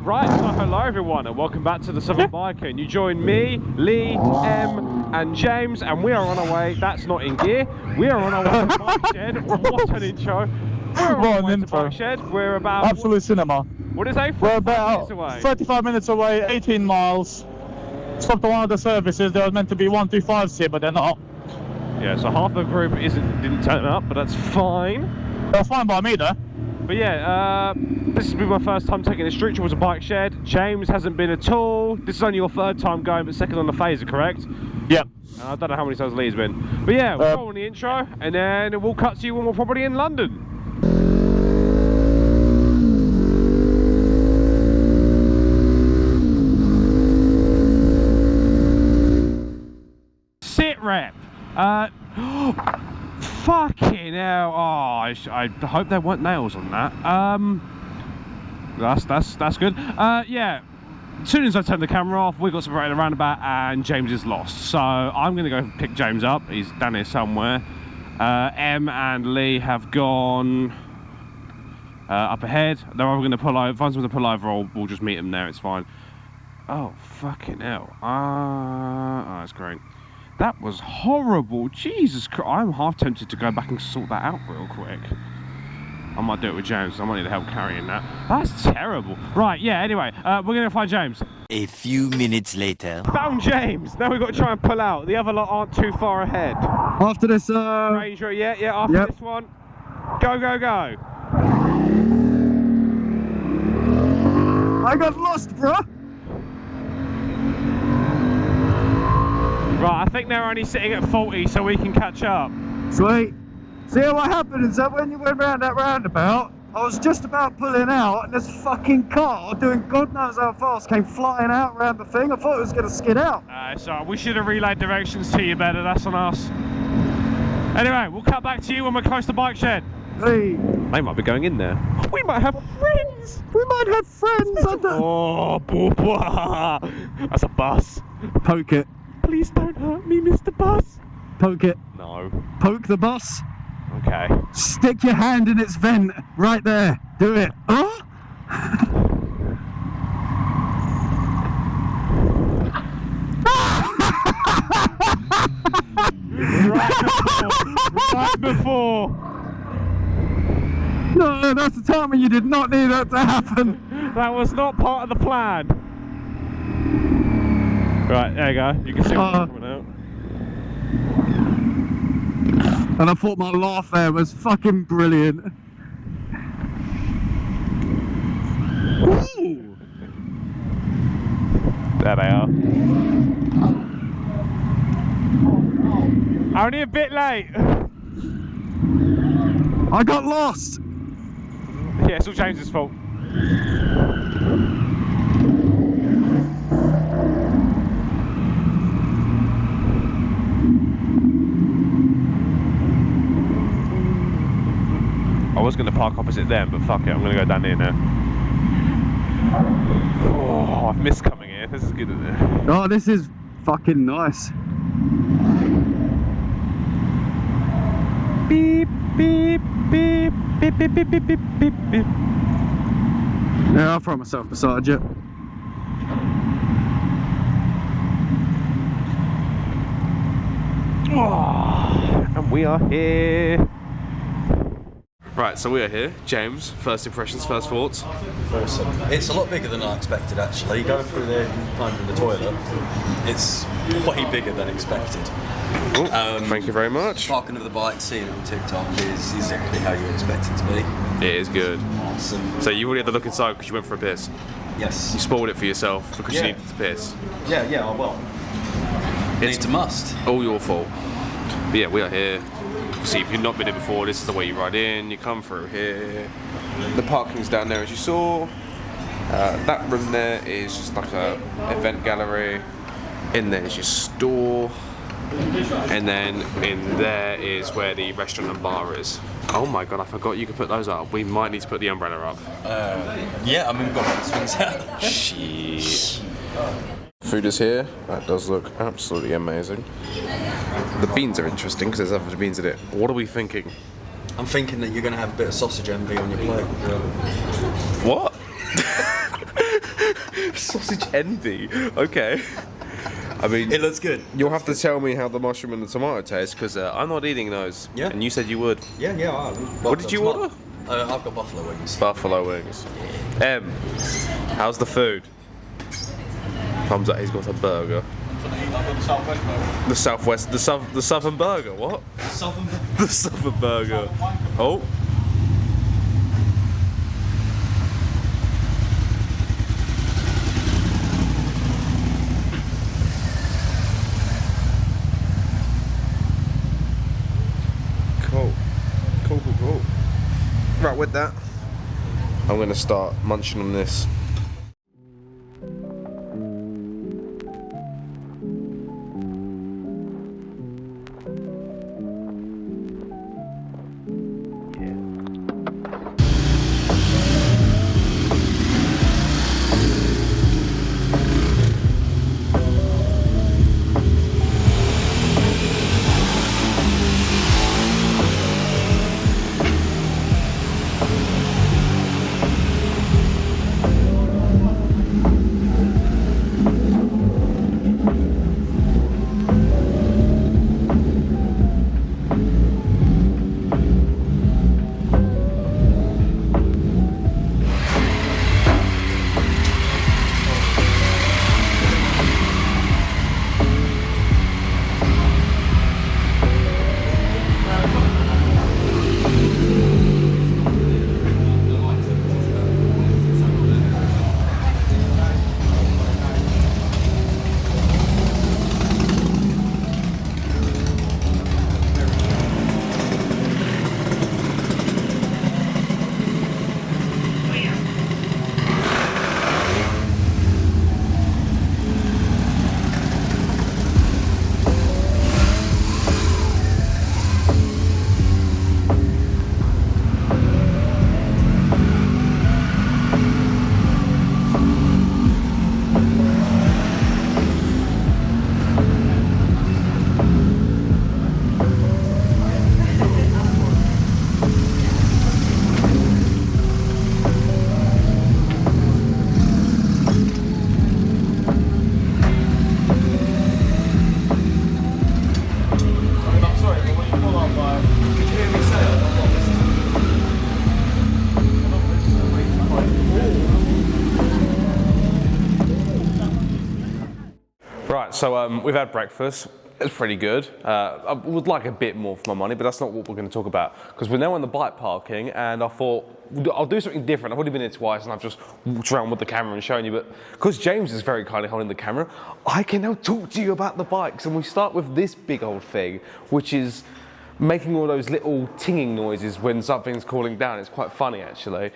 Right, so hello everyone and welcome back to the Southern Biker. And you join me, Lee, M and James, and we are on our way, that's not in gear, we are on our way to Bike Shed. What an intro. We're on our way to Bike Shed. We're about... Absolute cinema. What is it? We're about minutes away. 35 minutes away, 18 miles. Stopped at one of the services, there was meant to be 125s here, but they're not. Yeah, so half the group didn't turn up, but that's fine. That's fine by me though. But yeah, this has been my first time taking a street tour to Bike Shed. James hasn't been at all. This is only your third time going, but second on the phaser, correct? Yep. I don't know how many times Lee's been. But yeah, we'll go on the intro, and then we'll cut to you when we're probably in London. Sit rep. Fucking hell! Oh, I hope there weren't nails on that. That's good. Yeah. As soon as I turned the camera off, we got separated around about, and James is lost. So I'm gonna go pick James up. He's down here somewhere. M and Lee have gone up ahead. They're either gonna pull over. If one's gonna pull over, or we'll just meet them there. It's fine. Oh fucking hell! Oh, that's great. That was horrible. Jesus Christ. I'm half tempted to go back and sort that out real quick. I might do it with James. I might need help carrying that. That's terrible. Right, yeah, anyway, we're going to find James. A few minutes later. Found James. Now we've got to try and pull out. The other lot aren't too far ahead. After this, Ranger, yeah, after this one. Go, go, go. I got lost, bruh. Right, I think they're only sitting at 40, so we can catch up. Sweet. See what happened is that when you went round that roundabout, I was just about pulling out, and this fucking car, doing God knows how fast, came flying out round the thing. I thought it was going to skid out. So we should have relayed directions to you better. That's on us. Anyway, we'll cut back to you when we're close to Bike Shed. Hey. They might be going in there. We might have friends. We might have friends. Oh, that's a bus. Poke it. Please don't hurt me, Mr. Bus. Poke it. No. Poke the bus. Okay. Stick your hand in its vent. Right there. Do it. Oh? Right before. No, that's the time when you did not need that to happen. That was not part of the plan. Right, there you go. You can see what's coming out. And I thought my laugh there was fucking brilliant. Ooh. There they are. Only a bit late. I got lost. Yeah, it's all James's fault. I was going to park opposite them, but fuck it, I'm going to go down here now. Oh, I've missed coming here. This is good, isn't it? Oh, this is fucking nice. Beep, beep, beep, beep, beep, beep, beep, beep, beep, beep. Yeah, I'll throw myself beside you. Oh, and we are here. Right, so we are here. James, first impressions, first thoughts? It's a lot bigger than I expected actually. Going through there and finding the toilet, it's way bigger than expected. Thank you very much. Parking of the bike, seeing it on TikTok is exactly how you expect it to be. It is good. Awesome. So you already had to look inside because you went for a piss? Yes. You spoiled it for yourself because you Yeah. needed to piss? Yeah, I will. It's Needs a must. all your fault. But yeah, we are here. See, if you've not been here before, this is the way you ride in. You come through here. The parking's down there, as you saw. That room there is just like a event gallery. In there is your store. And then in there is where the restaurant and bar is. Oh my god, I forgot you could put those up. We might need to put the umbrella up. Yeah, I mean, we've got this one's out. Shit. Food is here. That does look absolutely amazing. The beans are interesting because there's other beans in it. What are we thinking? I'm thinking that you're going to have a bit of sausage envy on your plate. What? Sausage envy. Okay. I mean, It looks good. you'll have to tell me how the mushroom and the tomato taste, because I'm not eating those. Yeah. And you said you would. Yeah. What did you order? I've got buffalo wings. Buffalo wings. How's the food? Thumbs up. He's got a burger. The southwest, the southern burger. What? The southern burger. Oh. Cool. Right, with that, I'm going to start munching on this. Right, so we've had breakfast. It's pretty good. I would like a bit more for my money, but that's not what we're going to talk about. Because we're now on the bike parking, and I thought, I'll do something different. I've already been here twice, and I've just walked around with the camera and shown you. But because James is very kindly holding the camera, I can now talk to you about the bikes. And we start with this big old thing, which is making all those little tinging noises when something's cooling down. It's quite funny, actually.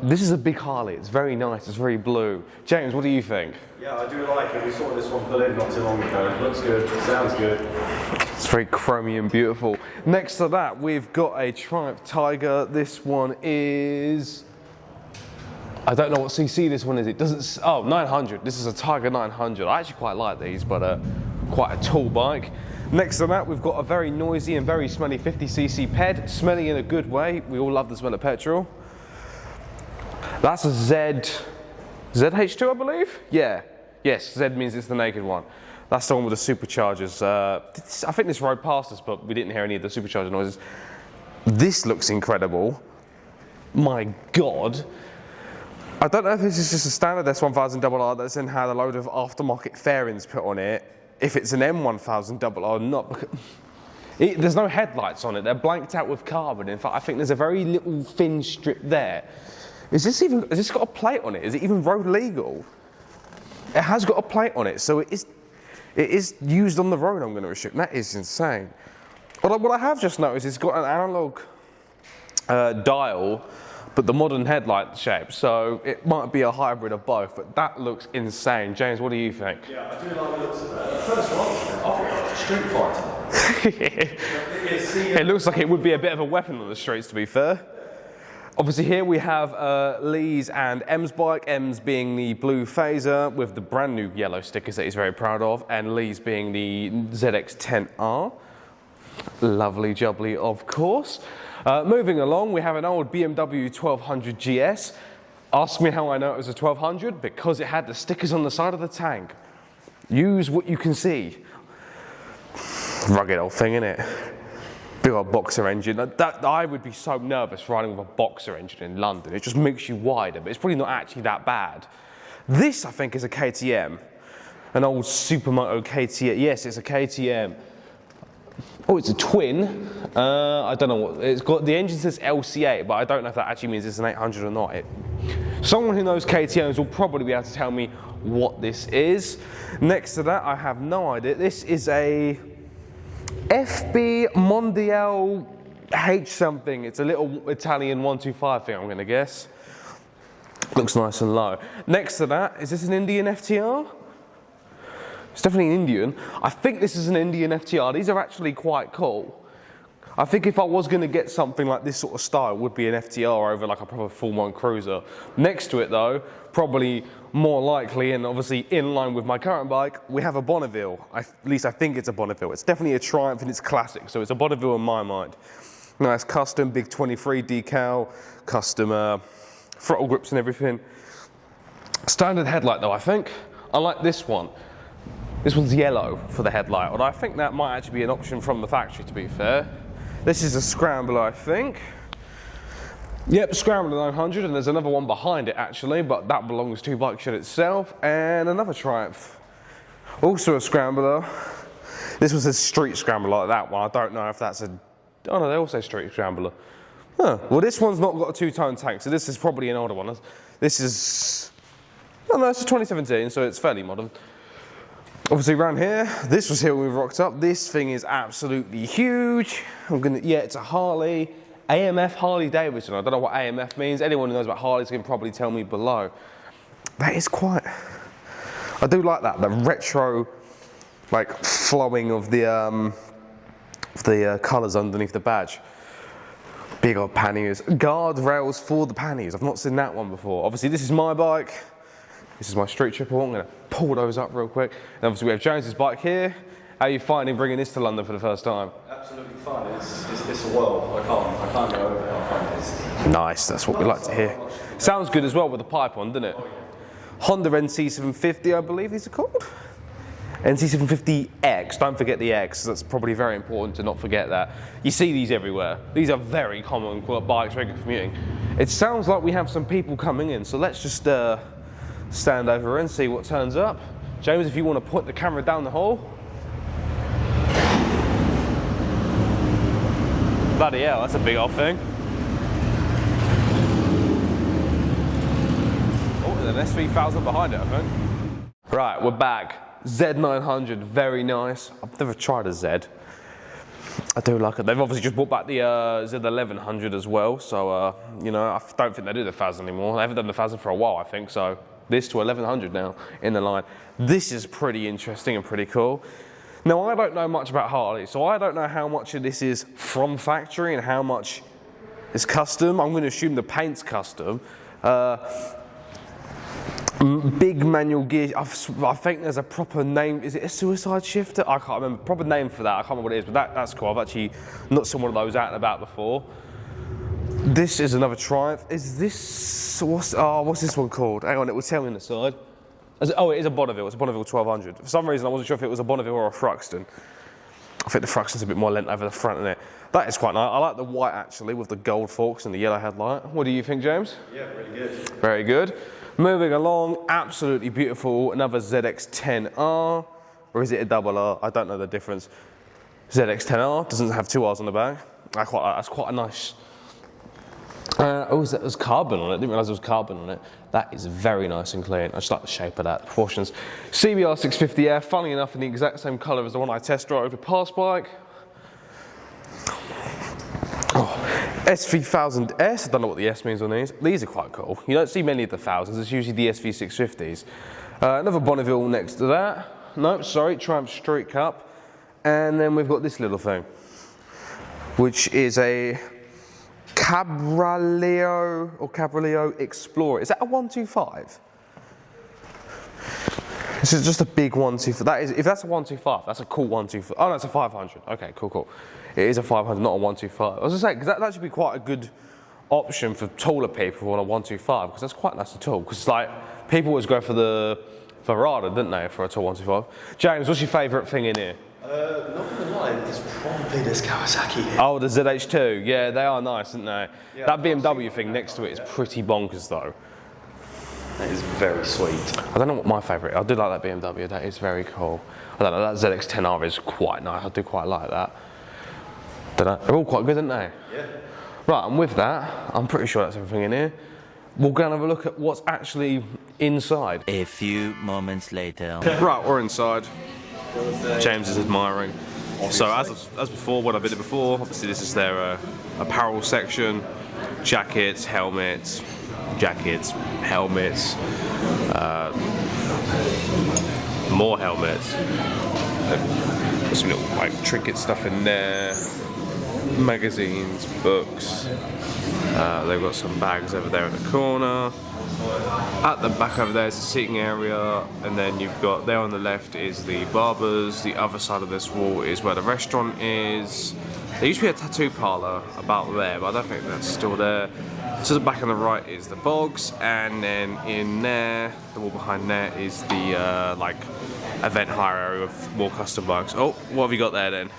This is a big Harley. It's very nice. It's very blue. James, what do you think? Yeah, I do like it. We saw this one pull in not too long ago. It looks good. It sounds good. It's very chromy and beautiful. Next to that, we've got a Triumph Tiger. This one is... I don't know what CC this one is. It doesn't... Oh, 900. This is a Tiger 900. I actually quite like these, but quite a tall bike. Next to that, we've got a very noisy and very smelly 50cc ped, smelling in a good way. We all love the smell of petrol. That's a ZH2, I believe? Yeah. Yes, Z means it's the naked one. That's the one with the superchargers. I think this rode past us, but we didn't hear any of the supercharger noises. This looks incredible. My God. I don't know if this is just a standard S1000RR that's then had a load of aftermarket fairings put on it. If it's an M1000RR or not. There's no headlights on it. They're blanked out with carbon. In fact, I think there's a very little thin strip there. Has this got a plate on it? Is it even road legal? It has got a plate on it, so it is used on the road, I'm going to assume. That is insane. What I have just noticed is it's got an analog dial, but the modern headlight shape, so it might be a hybrid of both, but that looks insane. James, what do you think? Yeah, I do like the looks of that. First one, I thought it was a street fighter. It looks like it would be a bit of a weapon on the streets, to be fair. Obviously here we have Lee's and M's bike, M's being the blue Phaser with the brand new yellow stickers that he's very proud of, and Lee's being the ZX-10R. Lovely jubbly, of course. Moving along, we have an old BMW 1200 GS. Ask me how I know it was a 1200, because it had the stickers on the side of the tank. Use what you can see. Rugged old thing, innit? Big old boxer engine. I would be so nervous riding with a boxer engine in London. It just makes you wider, but it's probably not actually that bad. This, I think, is a KTM. An old Supermoto KTM. Yes, it's a KTM. Oh, it's a twin. I don't know what, it's got, the engine says LC8, but I don't know if that actually means it's an 800 or not. Someone who knows KTMs will probably be able to tell me what this is. Next to that, I have no idea. This is a FB Mondial H something. It's a little Italian 125 thing, I'm gonna guess. Looks nice and low. Next to that, is this an Indian FTR? It's definitely an Indian. I think this is an Indian FTR. These are actually quite cool. I think if I was going to get something like this sort of style, it would be an FTR over like a proper full-on cruiser. Next to it though, probably more likely, and obviously in line with my current bike, we have a Bonneville. At least I think it's a Bonneville. It's definitely a Triumph and it's classic, so it's a Bonneville in my mind. Nice custom, big 23 decal, custom throttle grips and everything. Standard headlight though, I think. I like this one. This one's yellow for the headlight, although I think that might actually be an option from the factory, to be fair. This is a Scrambler, I think. Yep, Scrambler 900, and there's another one behind it actually, but that belongs to Bike Shed itself, and another Triumph. Also a Scrambler. This was a Street Scrambler like that one. I don't know if that's a, oh no, they all say Street Scrambler. Huh. Well, this one's not got a two-tone tank, so this is probably an older one. This is, oh no, it's a 2017, so it's fairly modern. Obviously around here, this was here when we rocked up. This thing is absolutely huge. Yeah, it's a Harley, AMF Harley-Davidson. I don't know what AMF means. Anyone who knows about Harleys can probably tell me below. That is quite, I do like that, the retro, like flowing of the colours underneath the badge. Big old panniers. Guardrails for the panniers. I've not seen that one before. Obviously this is my bike. This is my street triple. I'm going to pull those up real quick. And obviously we have Jones's bike here. How are you finding bringing this to London for the first time? Absolutely fine. It's a world. I can't go over how fun it is. Nice, that's what we like to hear. Sounds good as well with the pipe on, doesn't it? Oh, yeah. Honda NC750, I believe these are called. NC750X, don't forget the X. That's probably very important to not forget that. You see these everywhere. These are very common bikes, regular commuting. It sounds like we have some people coming in, so let's just stand over and see what turns up. James, if you want to put the camera down the hall. Bloody hell, that's a big old thing. Oh, there's an S3000 behind it, I think. Right, we're back. Z900, very nice. I've never tried a Z. I do like it. They've obviously just brought back the Z1100 as well, so, you know, I don't think they do the 1000 anymore. They haven't done the 1000 for a while, I think, so. This to 1100 now in the line. This is pretty interesting and pretty cool. Now I don't know much about Harley, so I don't know how much of this is from factory and how much is custom. I'm going to assume the paint's custom. Big manual gear. I think there's a proper name. Is it a suicide shifter? I can't remember. Proper name for that. I can't remember what it is, but that's cool. I've actually not seen one of those out and about before. This is another Triumph. Is this, what's this one called? Hang on, it will tell me on the side. Oh, it is a Bonneville. It's a Bonneville 1200. For some reason, I wasn't sure if it was a Bonneville or a Thruxton. I think the Thruxton's a bit more length over the front, isn't it? That is quite nice. I like the white, actually, with the gold forks and the yellow headlight. What do you think, James? Yeah, very good. Very good. Moving along, absolutely beautiful. Another ZX-10R. Or is it a double R? I don't know the difference. ZX-10R doesn't have two R's on the back. That's quite a nice. Oh, there's carbon on it. I didn't realise there was carbon on it. That is very nice and clean. I just like the shape of that, the proportions. CBR 650F, funnily enough, in the exact same colour as the one I test drove with Past Bike. Oh, SV1000S, I don't know what the S means on these. These are quite cool. You don't see many of the thousands, it's usually the SV650s. Another Bonneville next to that. No, sorry, Triumph Street Cup. And then we've got this little thing, which is a Cabriolet Explorer. Is that a 125? This is just a big 125. That is, if that's a 125, that's a cool 125. Oh no, it's a 500. Okay, cool. It is a 500, not a 125. I was gonna say, because that should be quite a good option for taller people on a 125 because that's quite nice and tall. Because like people always go for the Ferrari, didn't they, for a tall 125? James, what's your favourite thing in here? Not gonna lie, it's probably this Kawasaki here. Oh, the ZH2. Yeah, they are nice, aren't they? Yeah, that BMW thing next to it is pretty bonkers, though. That is very sweet. I don't know what my favourite is. I do like that BMW. That is very cool. I don't know, that ZX-10R is quite nice. I do quite like that. Don't know. They're all quite good, aren't they? Yeah. Right, and with that, I'm pretty sure that's everything in here. We'll go and have a look at what's actually inside. A few moments later. Right, we're inside. James is admiring. So as before, what I did before, obviously this is their apparel section. Jackets, helmets, more helmets. There's some little like trinket stuff in there. Magazines, books. They've got some bags over there in the corner. At the back over there is the seating area, and then you've got there on the left is the barbers. The other side of this wall is where the restaurant is. There used to be a tattoo parlour about there, but I don't think that's still there. To the back on the right is the bogs, and then in there, the wall behind there is the like event hire area with more custom bikes. Oh, what have you got there then?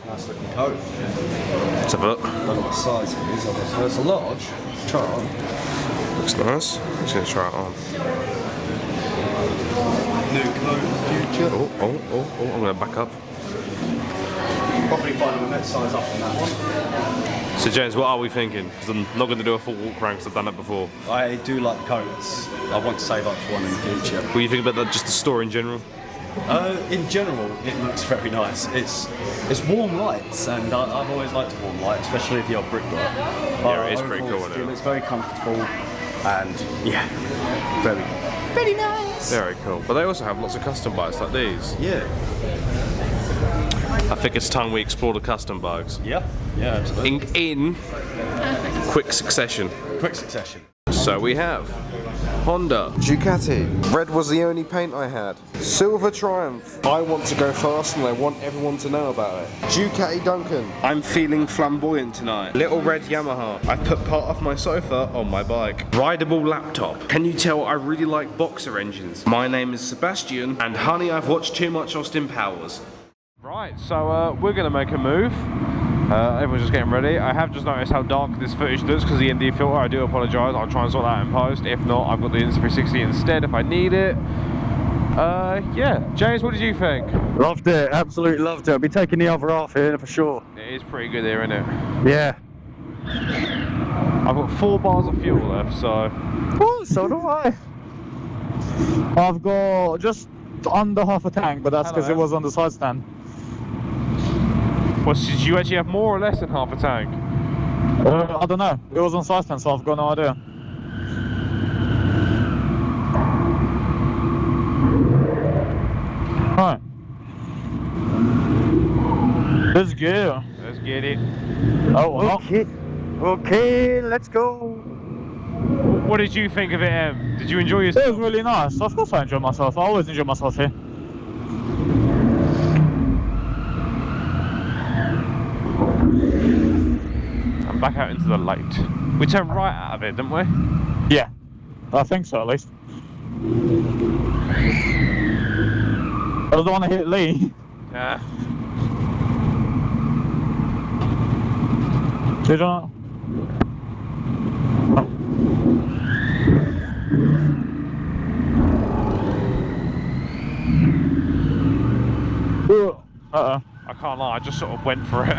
Nice looking coat. Let's have a look. I don't know what size it is, obviously. It's a large. Try it on. Looks nice. I'm just going to try it on. New coat, future. Oh, I'm going to back up. Probably find a net size up on that one. So James, what are we thinking? Because I'm not going to do a full walk around because I've done it before. I do like coats. I want to save up for one in the future. What do you think about that, just the store in general? In general, it looks very nice. It's warm lights, and I've always liked a warm light, especially if you're brickwork. Yeah, it is pretty cool. It's very comfortable, and yeah, very nice. Very cool. But they also have lots of custom bikes like these. Yeah. I think it's time we explore the custom bikes. Yeah, absolutely. In quick succession. Quick succession. So we have Honda, Ducati. Red was the only paint I had. Silver Triumph. I want to go fast and I want everyone to know about it. Ducati Duncan. I'm feeling flamboyant tonight. Little red Yamaha. I've put part of my sofa on my bike. Rideable laptop. Can you tell I really like boxer engines? My name is Sebastian, and honey, I've watched too much Austin Powers. Right, so we're going to make a move. Everyone's just getting ready. I have just noticed how dark this footage looks because of the ND filter. I do apologise. I'll try and sort that out in post. If not, I've got the Insta360 instead if I need it. Yeah, James, what did you think? Loved it, absolutely loved it. I'll be taking the other half here for sure. It is pretty good here, isn't it? Yeah. I've got 4 bars of fuel left, so... Oh, so do I. I've got just under half a tank, but that's because it was on the side stand. Well, did you actually have more or less than half a tank? I don't know. It was on side stand, so I've got no idea. Right. Let's go. Let's get it. Oh, okay. Okay, let's go. What did you think of it, Em? Did you enjoy yourself? It was really nice. Of course I enjoy myself. I always enjoy myself here. I'm back out into the light. We turned right out of it, didn't we? Yeah. I think so, at least. I don't want to hit Lee. Yeah. Did I? Uh-oh. I can't lie, I just sort of went for it.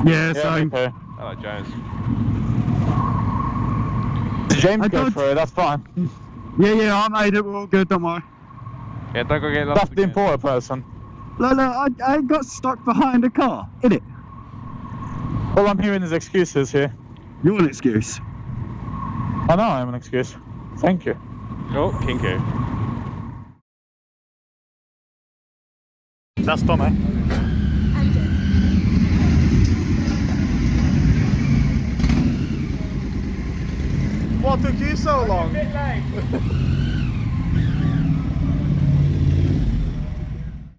Yeah, same. Okay. Hello, James. James go for it, that's fine. Yeah, I made it, we're all good, don't worry. Yeah, don't go get lost. That's the important person. Look, I got stuck behind a car, innit? All I'm hearing is excuses here. You're an excuse. I know I'm an excuse. Thank you. Oh, kinky. That's Tommy. What took you so long? A bit late.